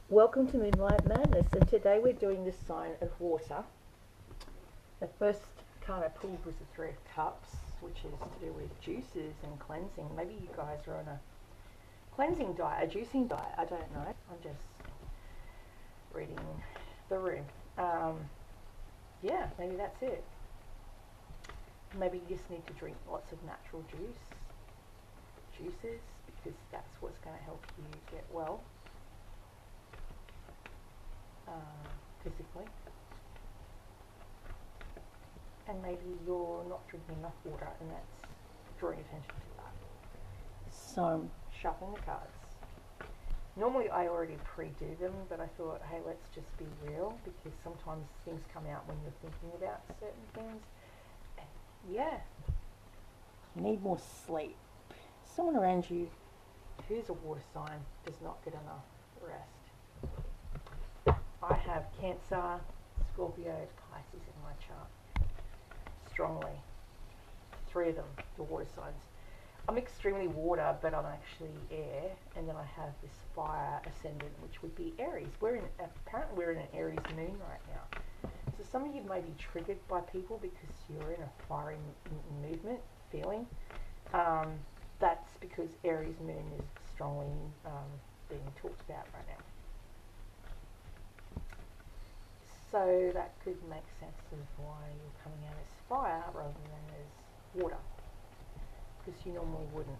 Welcome to Moonlight Madness, and today we're doing the sign of water. The first card I pulled was the Three of Cups, which is to do with juices and cleansing. Maybe you guys are on a cleansing diet, a juicing diet, I don't know. I'm just reading the room. Yeah, maybe that's it. Maybe you just need to drink lots of natural juices, because that's what's going to help you get well. Physically, and maybe you're not drinking enough water, and that's drawing attention to that. So I'm shuffling the cards. Normally I already pre-do them, but I thought, hey, let's just be real, because sometimes things come out when you're thinking about certain things. And yeah, you need more sleep. Someone around you who's a water sign does not get enough rest. I have Cancer, Scorpio, Pisces in my chart. Strongly. 3 of them, the water signs. I'm extremely water, but I'm actually air. And then I have this fire ascendant, which would be Aries. Apparently we're in an Aries moon right now. So some of you may be triggered by people because you're in a fiery movement, feeling. That's because Aries moon is strongly being talked about right now. So that could make sense of why you're coming out as fire rather than as water, because you normally wouldn't.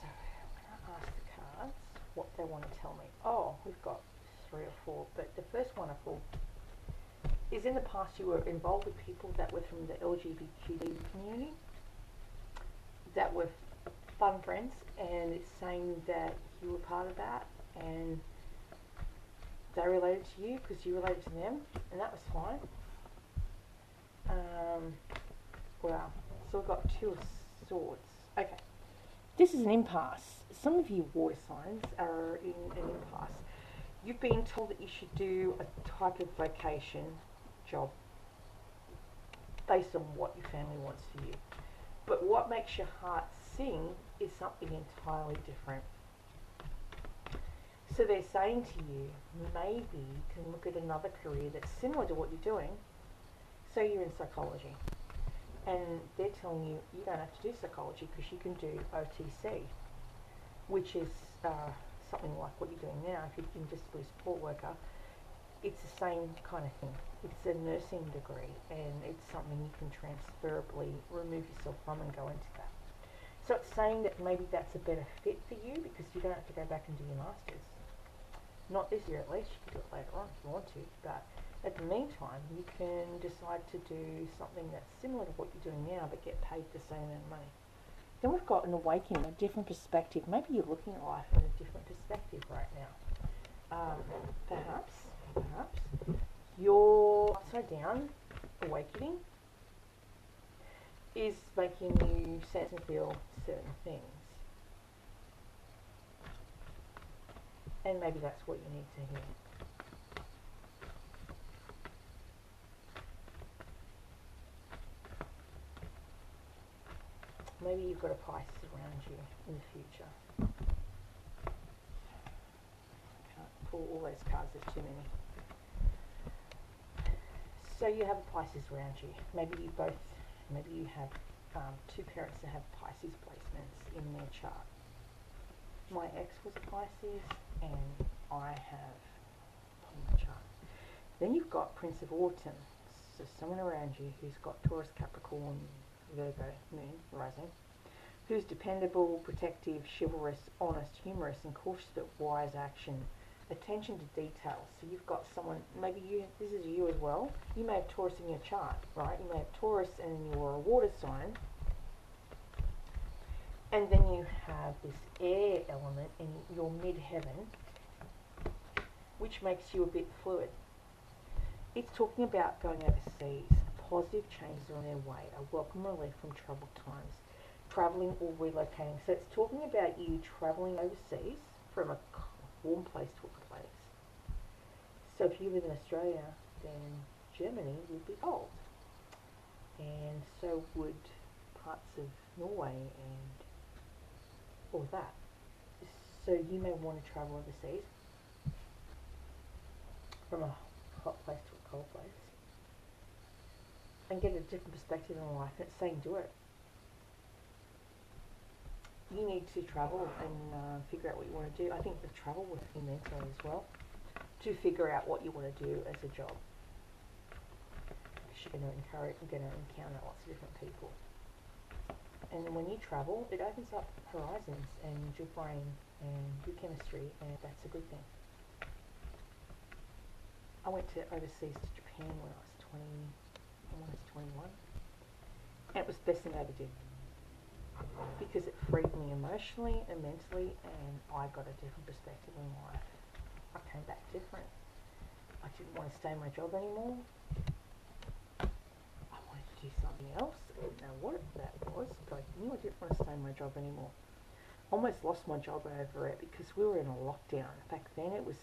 So I'm going to ask the cards what they want to tell me. Oh, we've got 3 or 4, but the first one I pulled is, in the past you were involved with people that were from the LGBTQ community, that were fun friends, and it's saying that you were part of that, and they related to you because you related to them, and that was fine. Wow. So we've got 2 of Swords. Okay. This is an impasse. Some of you water signs are in an impasse. You've been told that you should do a type of vocation job based on what your family wants for you. But what makes your heart sing is something entirely different. So they're saying to you, maybe you can look at another career that's similar to what you're doing. So you're in psychology. And they're telling you, you don't have to do psychology because you can do OTC, which is something like what you're doing now. If you're just a support worker, it's the same kind of thing. It's a nursing degree, and it's something you can transferably remove yourself from and go into that. So it's saying that maybe that's a better fit for you because you don't have to go back and do your masters. Not this year at least, you can do it later on if you want to, but at the meantime you can decide to do something that's similar to what you're doing now but get paid the same amount of money. Then we've got an awakening, a different perspective. Maybe you're looking at life from a different perspective right now. Perhaps your upside down awakening is making you sense and feel certain things. And maybe that's what you need to hear. Maybe you've got a Pisces around you in the future. I can't pull all those cards, there's too many. So you have a Pisces around you. Maybe you have 2 parents that have Pisces placements in their chart. My ex was a Pisces, and I have on my chart. Then you've got Prince of Autumn, so someone around you who's got Taurus, Capricorn, Virgo, Moon, rising, who's dependable, protective, chivalrous, honest, humorous, and cautious but wise action, attention to details. So you've got someone, maybe this is you as well. You may have Taurus in your chart, right? You may have Taurus and you're a water sign. And then you have this air element in your midheaven, which makes you a bit fluid. It's talking about going overseas. Positive changes are on their way. A welcome relief from troubled times. Travelling or relocating. So it's talking about you travelling overseas from a warm place to a place. So if you live in Australia, then Germany would be cold. And so would parts of Norway and all that. So you may want to travel overseas from a hot place to a cold place and get a different perspective on life. And it's saying do it. You need to travel and figure out what you want to do. I think the travel with you mentally as well to figure out what you want to do as a job. Because you're going to encounter lots of different people. And when you travel, it opens up horizons and your brain and your chemistry, and that's a good thing. I went overseas to Japan when I was 21, and it was the best thing I ever did. Because it freed me emotionally and mentally, and I got a different perspective on life. I came back different. I didn't want to stay in my job anymore. I wanted to do something else. I didn't know what that was, but I knew I didn't want to stay in my job anymore. Almost lost my job over it because we were in a lockdown. Back then it was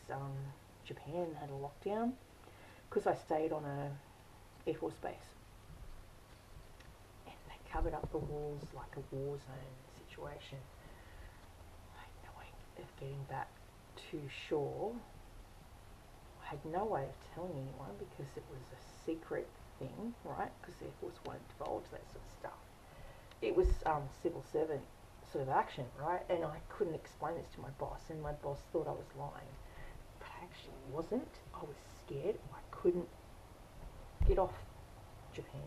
Japan had a lockdown because I stayed on a Air Force base. Covered up the walls like a war zone situation. I had no way of getting back to shore. I had no way of telling anyone because it was a secret thing, right? Because the Air Force won't divulge that sort of stuff. It was civil servant sort of action, right? And I couldn't explain this to my boss, and my boss thought I was lying. But I actually wasn't. I was scared. I couldn't get off Japan.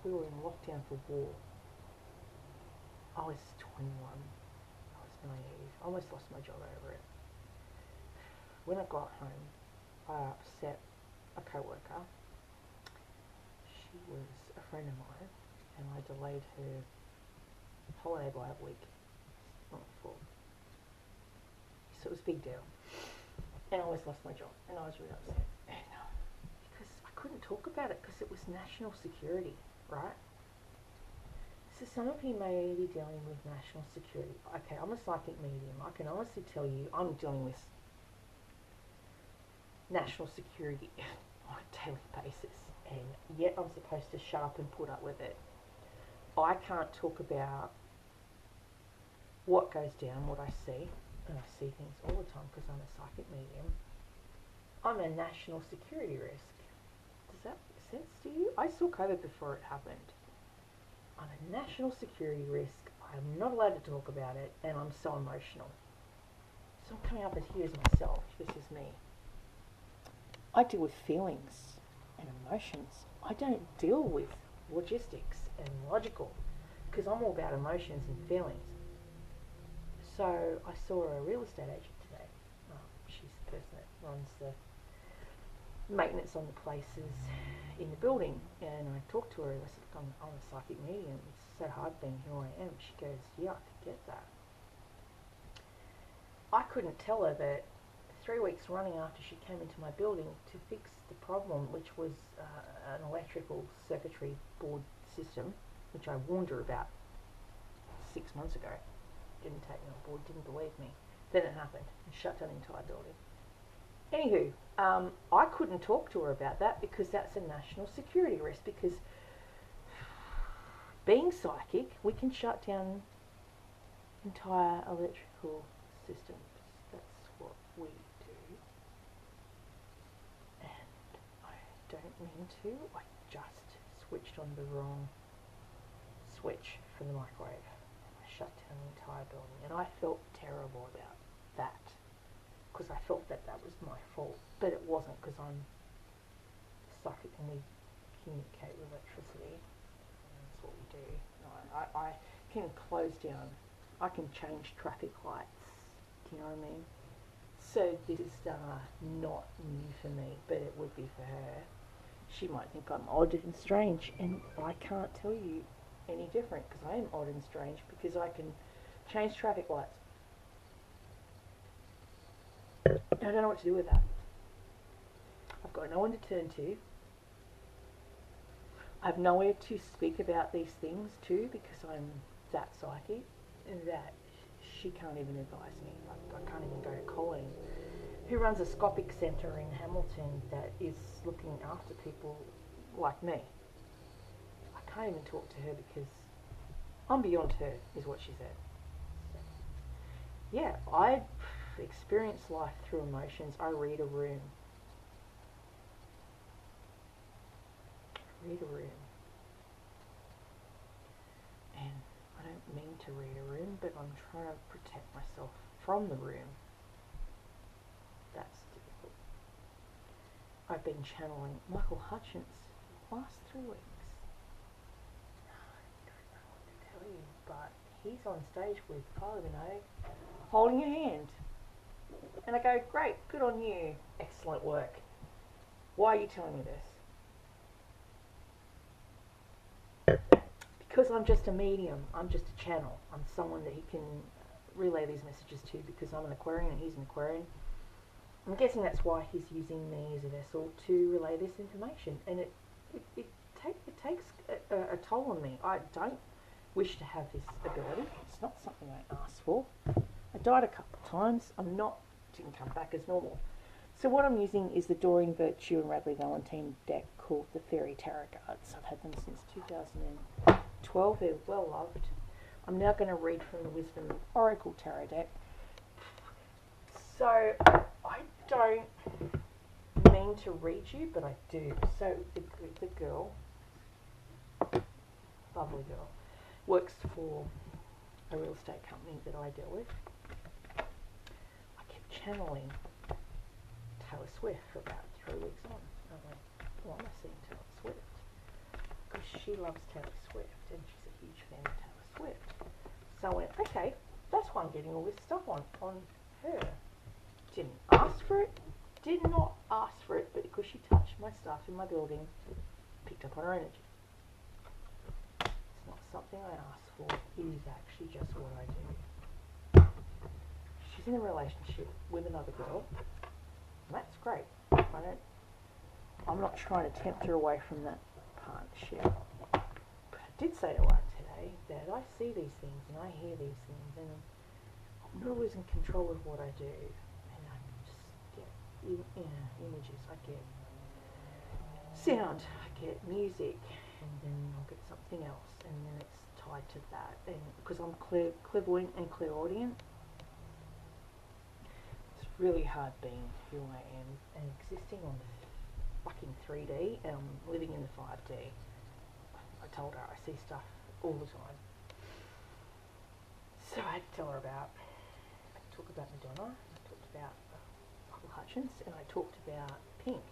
We were in lockdown for war. I was 21. I was naive. I almost lost my job over it. When I got home, I upset a co-worker. She was a friend of mine, and I delayed her holiday by a week. Not my fault. So it was a big deal. And I almost lost my job, and I was really upset. And, because I couldn't talk about it because it was national security. Right? So some of you may be dealing with national security. Okay, I'm a psychic medium. I can honestly tell you I'm dealing with national security on a daily basis, and yet I'm supposed to shut up and put up with it. I can't talk about what goes down, what I see, and I see things all the time because I'm a psychic medium. I'm a national security risk. Does that make sense to you? I saw COVID before it happened. I'm a national security risk. I'm not allowed to talk about it, and I'm so emotional. So I'm coming up as here as myself. This is me. I deal with feelings and emotions. I don't deal with logistics and logical because I'm all about emotions and feelings. So I saw a real estate agent today. She's the person that runs the maintenance on the places in the building, and I talked to her and I said, look, I'm a psychic medium, it's so hard being who I am. She goes, yeah, I could get that. I couldn't tell her that 3 weeks running after she came into my building to fix the problem, which was an electrical circuitry board system, which I warned her about 6 months ago. Didn't take me on board, didn't believe me. Then it happened and shut down the entire building. Anywho, I couldn't talk to her about that because that's a national security risk, because being psychic, we can shut down entire electrical systems. That's what we do. And I don't mean to, I just switched on the wrong switch for the microwave. I shut down the entire building, and I felt terrible about that. Because I felt that was my fault, but it wasn't, because I'm psychic and we communicate with electricity. That's what we do. I can close down. I can change traffic lights. Do you know what I mean? So this is not new for me, but it would be for her. She might think I'm odd and strange, and I can't tell you any different because I am odd and strange because I can change traffic lights. I don't know what to do with that. I've got no one to turn to. I have nowhere to speak about these things to because I'm that psychic that she can't even advise me. I can't even go to Colleen, who runs a Scopic Centre in Hamilton that is looking after people like me. I can't even talk to her because I'm beyond her, is what she said. So, yeah, I experience life through emotions. I read a room. Read a room. And I don't mean to read a room, but I'm trying to protect myself from the room. That's difficult. I've been channeling Michael Hutchence the last 3 weeks. I don't know what to tell you, but he's on stage with Kylie Minogue holding your hand. And I go, great, good on you, excellent work. Why are you telling me this? Because I'm just a medium, I'm just a channel. I'm someone that he can relay these messages to because I'm an Aquarian and he's an Aquarian. I'm guessing that's why he's using me as a vessel to relay this information. And it takes a toll on me. I don't wish to have this ability. It's not something I asked for. I died a couple of times. Didn't come back as normal. So what I'm using is the Doreen Virtue and Radley Valentine deck called the Fairy Tarot Cards. I've had them since 2012. They're well loved. I'm now going to read from the Wisdom Oracle Tarot deck. So I don't mean to read you, but I do. So the girl, lovely girl, works for a real estate company that I deal with. I kept channeling Taylor Swift for about 3 weeks on. I went, why am I seeing Taylor Swift? Because she loves Taylor Swift and she's a huge fan of Taylor Swift. So I went, okay, that's why I'm getting all this stuff on her. Didn't ask for it, did not ask for it, but because she touched my stuff in my building, picked up on her energy. It's not something I asked for, it is actually just what I do. She's in a relationship with another girl. That's great. I'm not trying to tempt her away from that partnership. But I did say to her today that I see these things and I hear these things and I'm not always in control of what I do. And I just get images, I get sound, I get music, and then I'll get something else, and then it's tied to that. And because I'm clairvoyant and clairaudient, really hard being who I am and existing on the fucking 3D and I'm living in the 5D. I told her I see stuff all the time. So I had to tell her I talked about Madonna, I talked about Michael Hutchence, and I talked about Pink,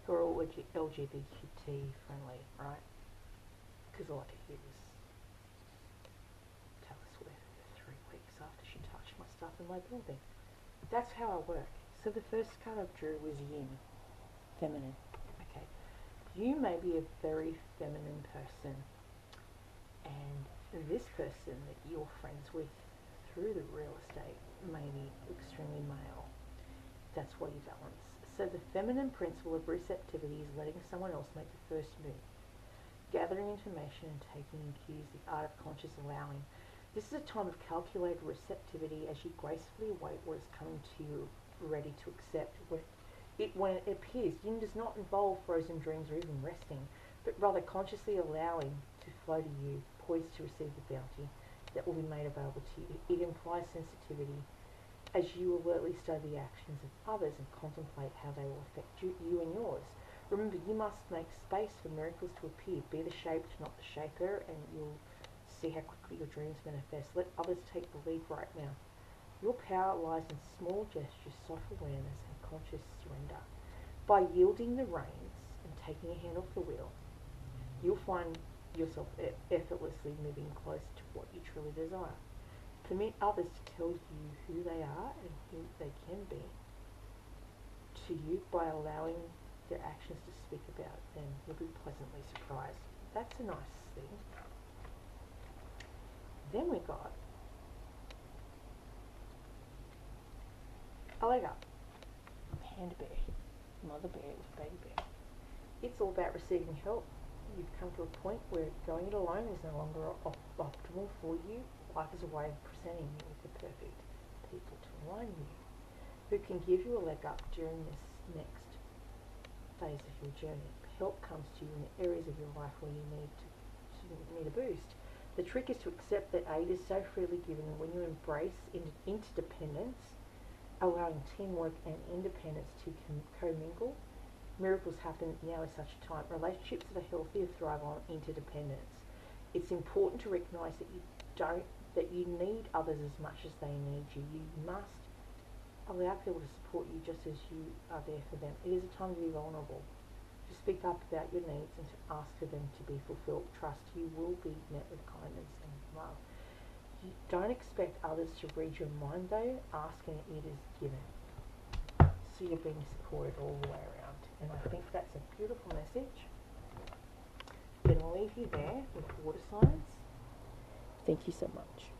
who are all LGBT friendly, right? Because all I could hear was Taylor Swift for 3 weeks after she touched my stuff in my building. That's how I work. So the first card I drew was Yin, feminine. Okay, you may be a very feminine person, and this person that you're friends with through the real estate may be extremely male. That's why you balance. So the feminine principle of receptivity is letting someone else make the first move, gathering information and taking in cues, the art of conscious allowing. This is a time of calculated receptivity as you gracefully await what is coming to you, ready to accept when it appears. Yin does not involve frozen dreams or even resting, but rather consciously allowing to flow to you, poised to receive the bounty that will be made available to you. It implies sensitivity as you alertly study the actions of others and contemplate how they will affect you and yours. Remember, you must make space for miracles to appear. Be the shaped, not the shaper, and you'll see how quickly your dreams manifest. Let others take the lead right now. Your power lies in small gestures, soft awareness, and conscious surrender. By yielding the reins and taking a hand off the wheel, you'll find yourself effortlessly moving closer to what you truly desire. Permit others to tell you who they are and who they can be to you by allowing their actions to speak about them. You'll be pleasantly surprised. That's a nice thing. Then we got a leg up, hand bear, mother bear with baby bear. It's all about receiving help. You've come to a point where going it alone is no longer optimal for you. Life is a way of presenting you with the perfect people to align you, who can give you a leg up during this next phase of your journey. Help comes to you in the areas of your life where you need a boost. The trick is to accept that aid is so freely given, and when you embrace interdependence, allowing teamwork and independence to commingle, miracles happen. Now is such a time. Relationships that are healthier thrive on interdependence. It's important to recognise that you need others as much as they need you. You must allow people to support you just as you are there for them. It is a time to be vulnerable, to speak up about your needs and to ask for them to be fulfilled. Trust you will be met with kindness and love. You don't expect others to read your mind though, ask and it is given. So you're being supported all the way around. And I think that's a beautiful message. I'm going to leave you there with water signs. Thank you so much.